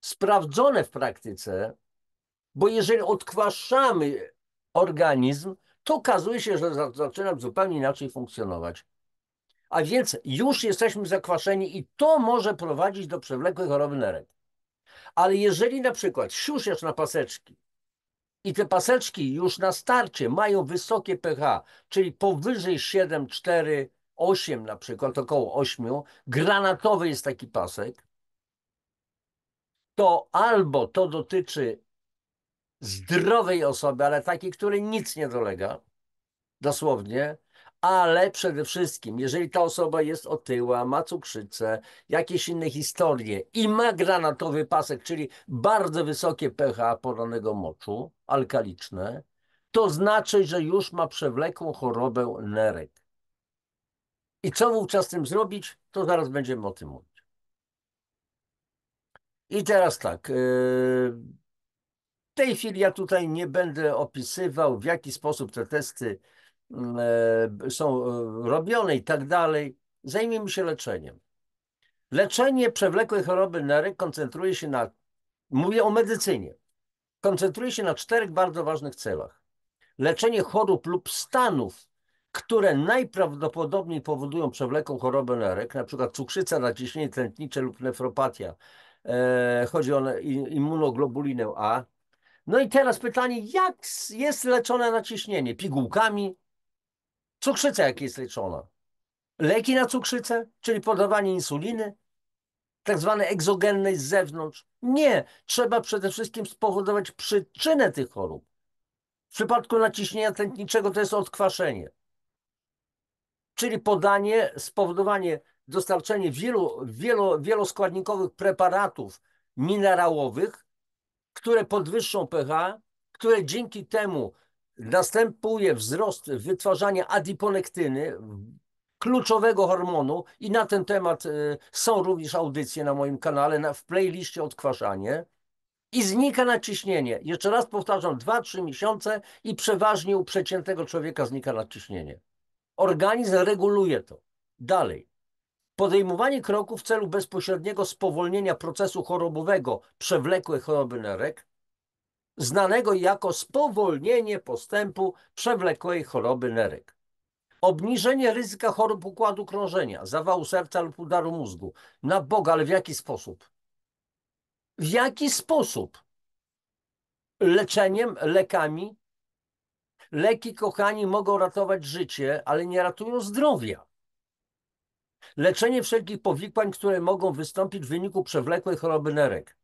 sprawdzone w praktyce, bo jeżeli odkwaszamy organizm, to okazuje się, że zaczynam zupełnie inaczej funkcjonować. A więc już jesteśmy zakwaszeni i to może prowadzić do przewlekłej choroby nerek. Ale jeżeli na przykład siusiesz na paseczki i te paseczki już na starcie mają wysokie pH, czyli powyżej 7,4, 8 na przykład, około 8, granatowy jest taki pasek, to albo to dotyczy zdrowej osoby, ale takiej, której nic nie dolega, dosłownie, ale przede wszystkim, jeżeli ta osoba jest otyła, ma cukrzycę, jakieś inne historie i ma granatowy pasek, czyli bardzo wysokie pH podanego moczu, alkaliczne, to znaczy, że już ma przewlekłą chorobę nerek. I co wówczas z tym zrobić, to zaraz będziemy o tym mówić. I teraz tak, w tej chwili ja tutaj nie będę opisywał, w jaki sposób te testy są robione i tak dalej. Zajmijmy się leczeniem. Leczenie przewlekłej choroby nerek koncentruje się na, mówię o medycynie, koncentruje się na 4 bardzo ważnych celach. Leczenie chorób lub stanów, które najprawdopodobniej powodują przewlekłą chorobę nerek, na przykład cukrzyca, nadciśnienie tętnicze lub nefropatia. Chodzi o immunoglobulinę A. No i teraz pytanie, jak jest leczone naciśnienie? Pigułkami? Cukrzyca jak jest leczona? Leki na cukrzycę, czyli podawanie insuliny, tak zwane egzogennej z zewnątrz? Nie, trzeba przede wszystkim spowodować przyczynę tych chorób. W przypadku naciśnienia tętniczego to jest odkwaszenie, czyli podanie, spowodowanie, dostarczenie wieloskładnikowych preparatów minerałowych, które podwyższą pH, które dzięki temu następuje wzrost wytwarzania adiponektyny, kluczowego hormonu, i na ten temat są również audycje na moim kanale, w playliście odkwaszanie, i znika nadciśnienie. Jeszcze raz powtarzam, 2-3 miesiące i przeważnie u przeciętnego człowieka znika nadciśnienie. Organizm reguluje to. Dalej. Podejmowanie kroków w celu bezpośredniego spowolnienia procesu chorobowego przewlekłej choroby nerek, znanego jako spowolnienie postępu przewlekłej choroby nerek. Obniżenie ryzyka chorób układu krążenia, zawału serca lub udaru mózgu. Na Boga, ale w jaki sposób? W jaki sposób? Leczeniem, lekami. Leki, kochani, mogą ratować życie, ale nie ratują zdrowia. Leczenie wszelkich powikłań, które mogą wystąpić w wyniku przewlekłej choroby nerek.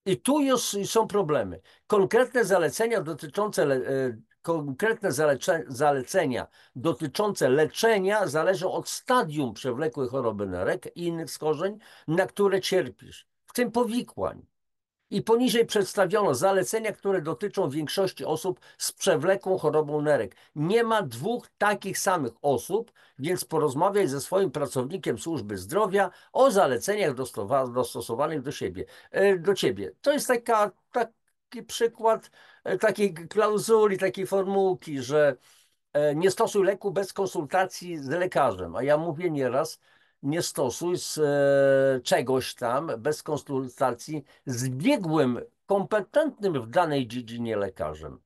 I tu już są problemy. Konkretne zalecenia dotyczące zalecenia dotyczące leczenia zależą od stadium przewlekłej choroby nerek i innych schorzeń, na które cierpisz, w tym powikłań. I poniżej przedstawiono zalecenia, które dotyczą większości osób z przewlekłą chorobą nerek. Nie ma 2 takich samych osób, więc porozmawiaj ze swoim pracownikiem służby zdrowia o zaleceniach dostosowanych do ciebie. To jest taki przykład takiej klauzuli, takiej formułki, że nie stosuj leku bez konsultacji z lekarzem. A ja mówię nieraz, nie stosuj czegoś tam bez konsultacji z biegłym, kompetentnym w danej dziedzinie lekarzem.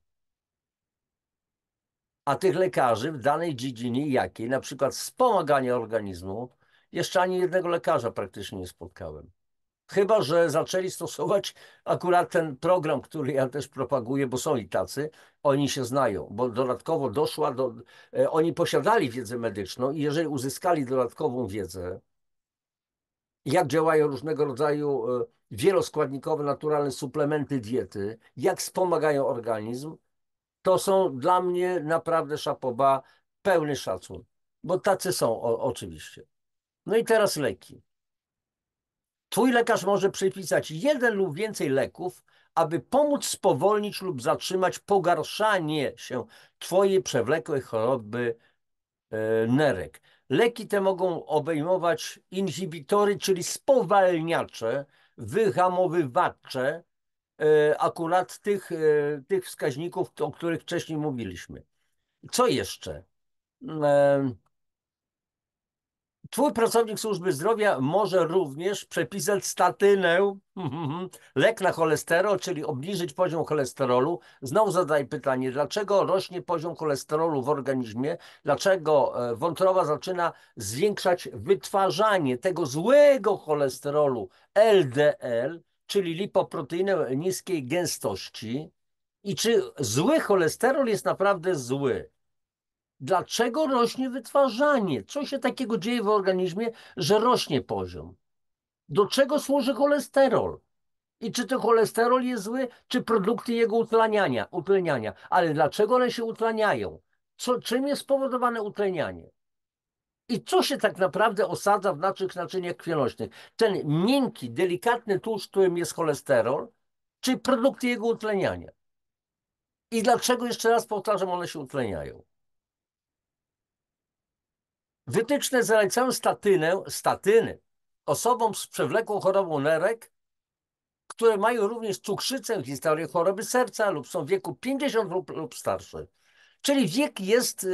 A tych lekarzy w danej dziedzinie jakiej, na przykład wspomagania organizmu, jeszcze ani jednego lekarza praktycznie nie spotkałem. Chyba że zaczęli stosować akurat ten program, który ja też propaguję, bo są i tacy, oni się znają, bo dodatkowo oni posiadali wiedzę medyczną i jeżeli uzyskali dodatkową wiedzę jak działają różnego rodzaju wieloskładnikowe, naturalne suplementy diety, jak wspomagają organizm, to są dla mnie naprawdę szapoba, pełny szacun, bo tacy są oczywiście. No i teraz leki. Twój lekarz może przypisać jeden lub więcej leków, aby pomóc spowolnić lub zatrzymać pogarszanie się twojej przewlekłej choroby nerek. Leki te mogą obejmować inhibitory, czyli spowalniacze, wyhamowywacze, akurat tych wskaźników, o których wcześniej mówiliśmy. Co jeszcze? Twój pracownik służby zdrowia może również przepisać statynę, lek na cholesterol, czyli obniżyć poziom cholesterolu. Znowu zadaj pytanie, dlaczego rośnie poziom cholesterolu w organizmie? Dlaczego wątroba zaczyna zwiększać wytwarzanie tego złego cholesterolu LDL, czyli lipoproteinę niskiej gęstości? I czy zły cholesterol jest naprawdę zły? Dlaczego rośnie wytwarzanie? Co się takiego dzieje w organizmie, że rośnie poziom? Do czego służy cholesterol? I czy to cholesterol jest zły, czy produkty jego utleniania? Ale dlaczego one się utleniają? Czym jest spowodowane utlenianie? I co się tak naprawdę osadza w naszych naczyniach krwionośnych? Ten miękki, delikatny tłuszcz, którym jest cholesterol, czy produkty jego utleniania? I dlaczego, jeszcze raz powtarzam, one się utleniają? Wytyczne zalecają statyny osobom z przewlekłą chorobą nerek, które mają również cukrzycę, historię choroby serca lub są w wieku 50 lub starsze. Czyli wiek jest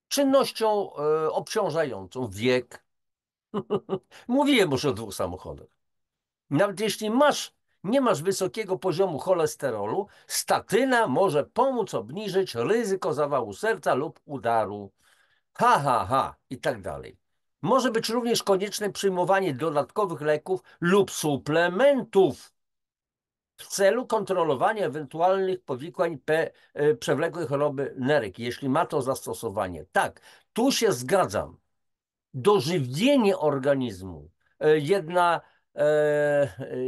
czynnością obciążającą. Wiek. Mówiłem już o 2 samochodach. Nawet jeśli nie masz wysokiego poziomu cholesterolu, statyna może pomóc obniżyć ryzyko zawału serca lub udaru. I tak dalej. Może być również konieczne przyjmowanie dodatkowych leków lub suplementów w celu kontrolowania ewentualnych powikłań przewlekłej choroby nerek, jeśli ma to zastosowanie. Tak, tu się zgadzam. Dożywienie organizmu.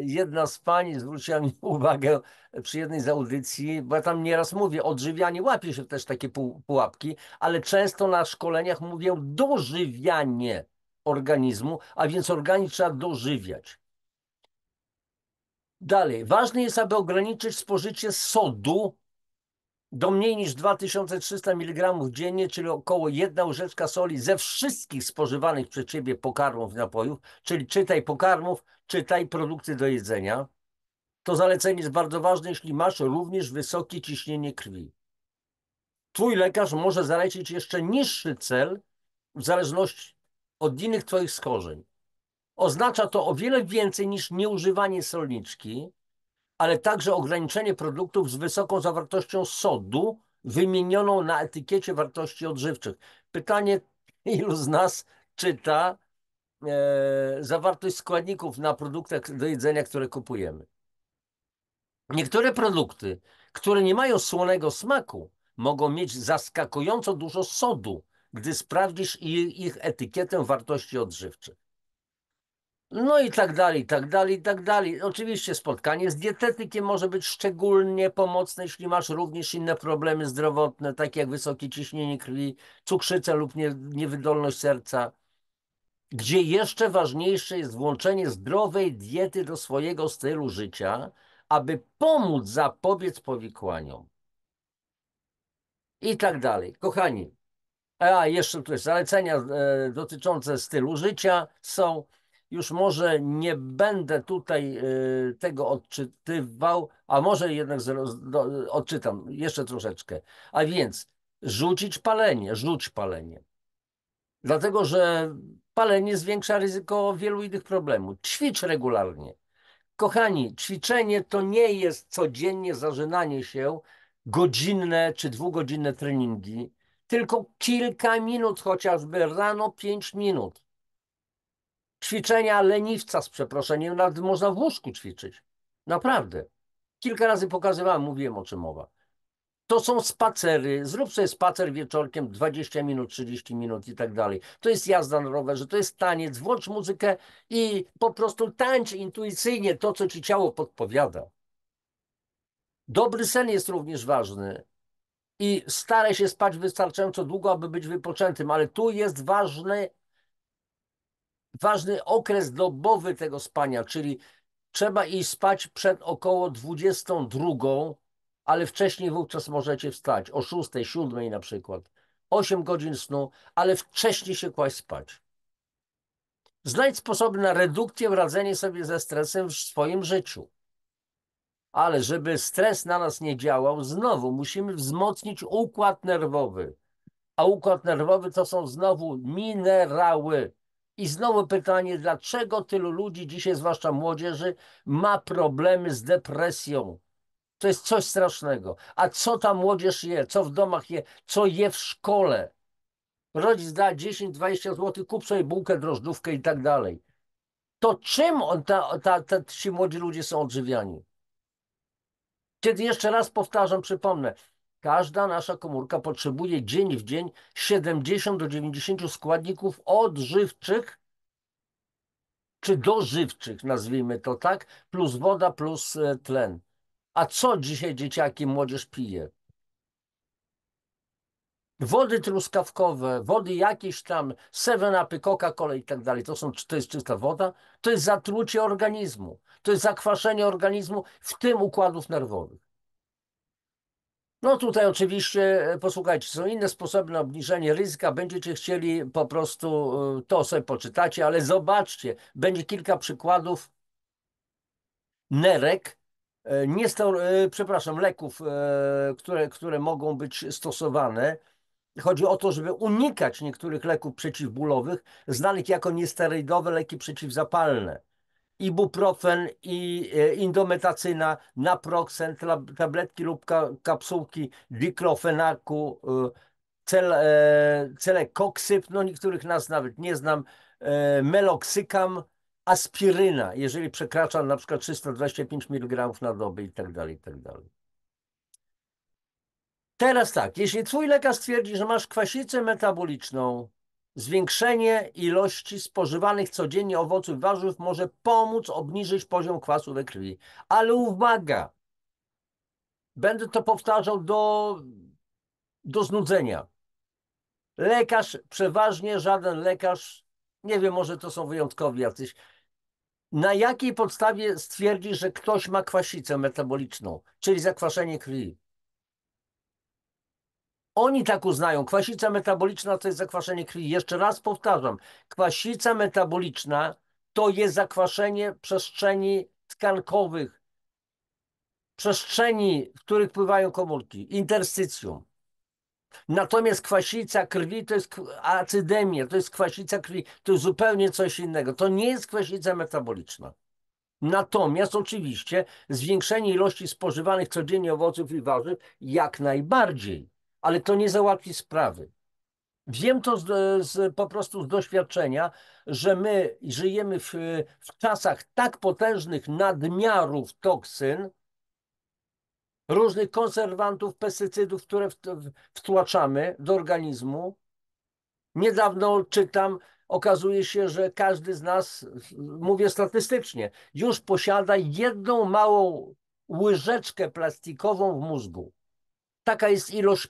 Jedna z pań zwróciła mi uwagę przy jednej z audycji, bo ja tam nieraz mówię, odżywianie, łapie się też takie pułapki, ale często na szkoleniach mówię dożywianie organizmu, a więc organizm trzeba dożywiać. Dalej, ważne jest, aby ograniczyć spożycie sodu do mniej niż 2300 mg dziennie, czyli około 1 łyżeczka soli ze wszystkich spożywanych przez ciebie pokarmów i napojów, czyli czytaj pokarmów, czytaj produkty do jedzenia. To zalecenie jest bardzo ważne, jeśli masz również wysokie ciśnienie krwi. Twój lekarz może zalecić jeszcze niższy cel w zależności od innych twoich schorzeń. Oznacza to o wiele więcej niż nieużywanie solniczki, ale także ograniczenie produktów z wysoką zawartością sodu wymienioną na etykiecie wartości odżywczych. Pytanie, ilu z nas czyta zawartość składników na produktach do jedzenia, które kupujemy? Niektóre produkty, które nie mają słonego smaku, mogą mieć zaskakująco dużo sodu, gdy sprawdzisz ich etykietę wartości odżywczych. No i tak dalej, i tak dalej, i tak dalej. Oczywiście spotkanie z dietetykiem może być szczególnie pomocne, jeśli masz również inne problemy zdrowotne, takie jak wysokie ciśnienie krwi, cukrzyca lub niewydolność serca, gdzie jeszcze ważniejsze jest włączenie zdrowej diety do swojego stylu życia, aby pomóc zapobiec powikłaniom. I tak dalej. Kochani, a jeszcze tu jest zalecenia dotyczące stylu życia są. Już może nie będę tutaj tego odczytywał, a może jednak odczytam jeszcze troszeczkę. A więc rzuć palenie. Dlatego, że palenie zwiększa ryzyko wielu innych problemów. Ćwicz regularnie. Kochani, ćwiczenie to nie jest codziennie zażynanie się, godzinne czy 2-godzinne treningi, tylko kilka minut, chociażby rano 5 minut. Ćwiczenia leniwca, z przeproszeniem, nawet można w łóżku ćwiczyć. Naprawdę. Kilka razy pokazywałem, mówiłem, o czym mowa. To są spacery. Zrób sobie spacer wieczorkiem 20 minut, 30 minut i tak dalej. To jest jazda na rowerze, to jest taniec. Włącz muzykę i po prostu tańcz intuicyjnie to, co ci ciało podpowiada. Dobry sen jest również ważny i staraj się spać wystarczająco długo, aby być wypoczętym, ale tu jest ważny okres dobowy tego spania, czyli trzeba iść spać przed około 22, ale wcześniej wówczas możecie wstać, o 6, 7 na przykład. 8 godzin snu, ale wcześniej się kłaść spać. Znajdź sposoby na redukcję, radzenie sobie ze stresem w swoim życiu. Ale żeby stres na nas nie działał, znowu musimy wzmocnić układ nerwowy. A układ nerwowy to są znowu minerały. I znowu pytanie, dlaczego tylu ludzi dzisiaj, zwłaszcza młodzieży, ma problemy z depresją? To jest coś strasznego. A co ta młodzież je? Co w domach je? Co je w szkole? Rodzic da 10-20 zł, kup sobie bułkę, drożdżówkę i tak dalej. To czym ci młodzi ludzie są odżywiani? Kiedy jeszcze raz powtarzam, przypomnę, każda nasza komórka potrzebuje dzień w dzień 70 do 90 składników odżywczych czy dożywczych, nazwijmy to tak, plus woda, plus tlen. A co dzisiaj dzieciaki, młodzież pije? Wody truskawkowe, wody jakieś tam, 7-upy, Coca-Cola i tak dalej. To jest czysta woda? To jest zatrucie organizmu. To jest zakwaszenie organizmu, w tym układów nerwowych. No tutaj oczywiście, posłuchajcie, są inne sposoby na obniżenie ryzyka. Będziecie chcieli po prostu, to sobie poczytacie, ale zobaczcie, będzie kilka przykładów nerek, przepraszam, leków, które mogą być stosowane. Chodzi o to, żeby unikać niektórych leków przeciwbólowych, znanych jako niesterydowe leki przeciwzapalne. Ibuprofen i indometacyna, naproxen, tabletki lub kapsułki diklofenaku, celekoksyb, no niektórych nazw nawet nie znam, meloksykam, aspiryna, jeżeli przekracza na przykład 325 mg na dobę i tak dalej, i tak dalej. Teraz tak, jeśli twój lekarz stwierdzi, że masz kwasicę metaboliczną, zwiększenie ilości spożywanych codziennie owoców i warzyw może pomóc obniżyć poziom kwasu we krwi. Ale uwaga, będę to powtarzał do znudzenia. Lekarz, przeważnie żaden lekarz, nie wiem, może to są wyjątkowi jacyś, na jakiej podstawie stwierdzi, że ktoś ma kwasicę metaboliczną, czyli zakwaszenie krwi? Oni tak uznają. Kwasica metaboliczna to jest zakwaszenie krwi. Jeszcze raz powtarzam. Kwasica metaboliczna to jest zakwaszenie przestrzeni tkankowych, przestrzeni, w których pływają komórki, interstycjum. Natomiast kwasica krwi to jest acydemia, to jest kwasica krwi, to jest zupełnie coś innego. To nie jest kwasica metaboliczna. Natomiast oczywiście zwiększenie ilości spożywanych codziennie owoców i warzyw jak najbardziej, ale to nie załatwi sprawy. Wiem to po prostu z doświadczenia, że my żyjemy w czasach tak potężnych nadmiarów toksyn, różnych konserwantów, pestycydów, które wtłaczamy do organizmu. Niedawno czytam, okazuje się, że każdy z nas, mówię statystycznie, już posiada jedną małą łyżeczkę plastikową w mózgu. Taka jest ilość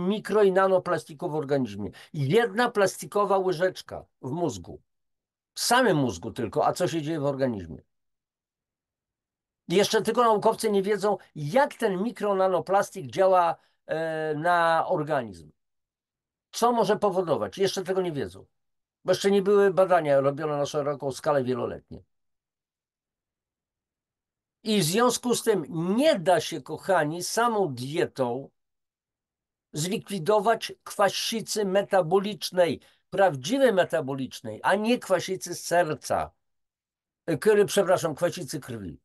mikro i nanoplastiku w organizmie. Jedna plastikowa łyżeczka w mózgu. W samym mózgu tylko, a co się dzieje w organizmie? Jeszcze tylko naukowcy nie wiedzą, jak ten mikro-nanoplastik działa na organizm. Co może powodować? Jeszcze tego nie wiedzą. Bo jeszcze nie były badania robione na szeroką skalę wieloletnie. I w związku z tym nie da się, kochani, samą dietą zlikwidować kwasicy metabolicznej, prawdziwej metabolicznej, a nie kwasicy z serca, przepraszam, kwasicy krwi.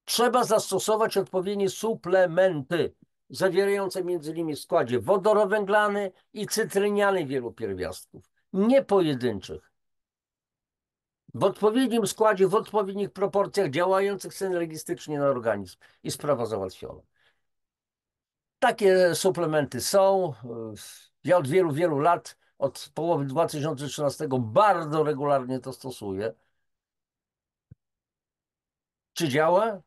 Trzeba zastosować odpowiednie suplementy zawierające między innymi w składzie wodorowęglany i cytryniany wielu pierwiastków, nie pojedynczych. W odpowiednim składzie, w odpowiednich proporcjach działających synergistycznie na organizm i sprawa załatwiona. Takie suplementy są. Ja od wielu, wielu lat, od połowy 2013 bardzo regularnie to stosuję. Czy działa?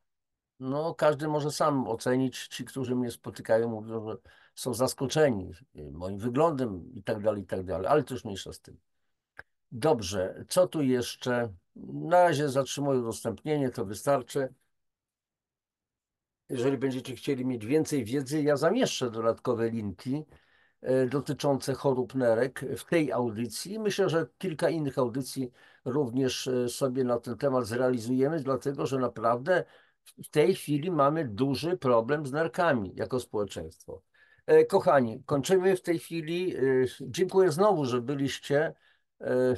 No, każdy może sam ocenić. Ci, którzy mnie spotykają, mówią, że są zaskoczeni moim wyglądem i tak dalej, i tak dalej. Ale to już mniejsza z tym. Dobrze, co tu jeszcze? Na razie zatrzymuję udostępnienie, to wystarczy. Jeżeli będziecie chcieli mieć więcej wiedzy, ja zamieszczę dodatkowe linki dotyczące chorób nerek w tej audycji. Myślę, że kilka innych audycji również sobie na ten temat zrealizujemy, dlatego że naprawdę w tej chwili mamy duży problem z nerkami jako społeczeństwo. Kochani, kończymy w tej chwili. Dziękuję znowu, że byliście. E,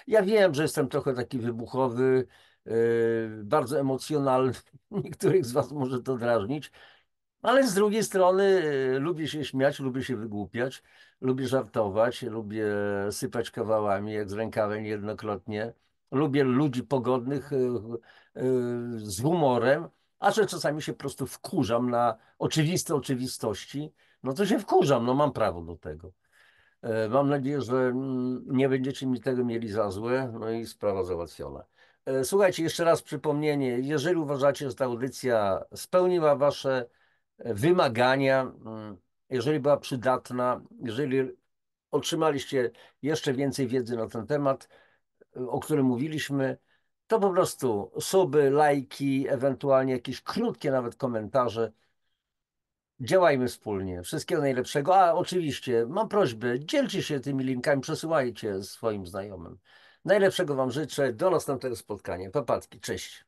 Ja wiem, że jestem trochę taki wybuchowy, bardzo emocjonalny. Niektórych z Was może to drażnić, ale z drugiej strony lubię się śmiać, lubię się wygłupiać, lubię żartować, lubię sypać kawałami, jak z rękawem niejednokrotnie. Lubię ludzi pogodnych, z humorem, a że czasami się po prostu wkurzam na oczywiste oczywistości, no to się wkurzam, no mam prawo do tego. Mam nadzieję, że nie będziecie mi tego mieli za złe, no i sprawa załatwiona. Słuchajcie, jeszcze raz przypomnienie, jeżeli uważacie, że ta audycja spełniła Wasze wymagania, jeżeli była przydatna, jeżeli otrzymaliście jeszcze więcej wiedzy na ten temat, o którym mówiliśmy, to po prostu suby, lajki, ewentualnie jakieś krótkie nawet komentarze. Działajmy wspólnie. Wszystkiego najlepszego. A oczywiście mam prośbę, dzielcie się tymi linkami, przesyłajcie swoim znajomym. Najlepszego Wam życzę. Do następnego spotkania. Papatki, cześć.